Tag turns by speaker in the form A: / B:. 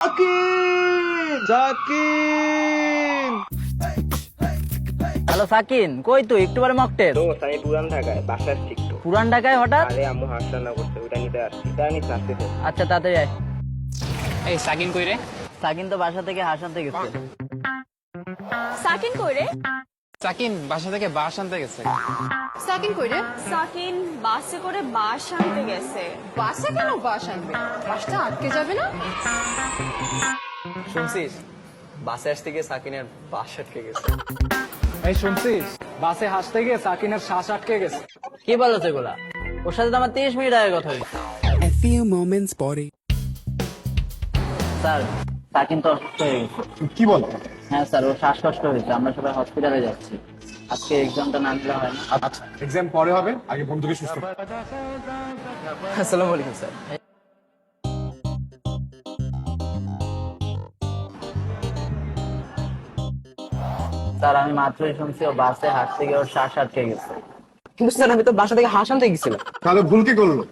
A: সাকিন সাকিন
B: hello সাকিন, কই তুই? একটু পরে মকটেল।
C: দোস্ত আমি পুরান ঢাকায় বাসা আসছি একটু।
B: পুরান ঢাকায় হঠাৎ?
C: আরে আম্মু হাঁস রান্না করছে, ওটা নিতে আসছি। জানিস আসতেছে।
B: আচ্ছা তাড়াতাড়ি আয়।
D: এই সাকিন কই রে?
B: সাকিন তো বাসা থেকে হাঁস আনতে গেছে।
E: সাকিন কই রে?
D: সাকিন বাসা থেকে বাস আনতে গেছে।
E: সাকিন কই রে? সাকিন বাসে করে বাস আনতে গেছে। বাসে কেন বাস আনবে? বাসটা আটকে যাবে না?
A: শুনছিস বাসে আসতে গিয়ে সাকিনের বাস আটকে গেছে।
F: এই শুনছিস বাসে হাসতে গিয়ে সাকিনের শ্বাস আটকে গেছে।
B: কি বলো সেগুলা? ওর সাথে তো আমার 30 মিনিট আগে কথা হয়েছে।
G: A few moments পরে
B: স্যার, সাকিন তো অসুস্থ হয়ে গেছে।
H: কি বলো?
B: হ্যাঁ স্যার, ওর শ্বাসকষ্ট হয়েছে। আমরা সবাই হসপিটালে যাচ্ছি। আজকে এক্সামটা না দিলে হয় না।
H: আচ্ছা এক্সাম পরে হবে, আগে বন্ধুকে সুস্থ করো।
A: আসসালামু আলাইকুম স্যার।
B: স্যার, আমি মাত্রই শুনছি ও বাসে হাঁটতে গিয়ে ওর শ্বাস আটকে গেছে।
A: কিন্তু স্যার আমি তো বাসা থেকে হাঁস আনতে গেছিলাম।
H: তাহলে ভুল কি করলো?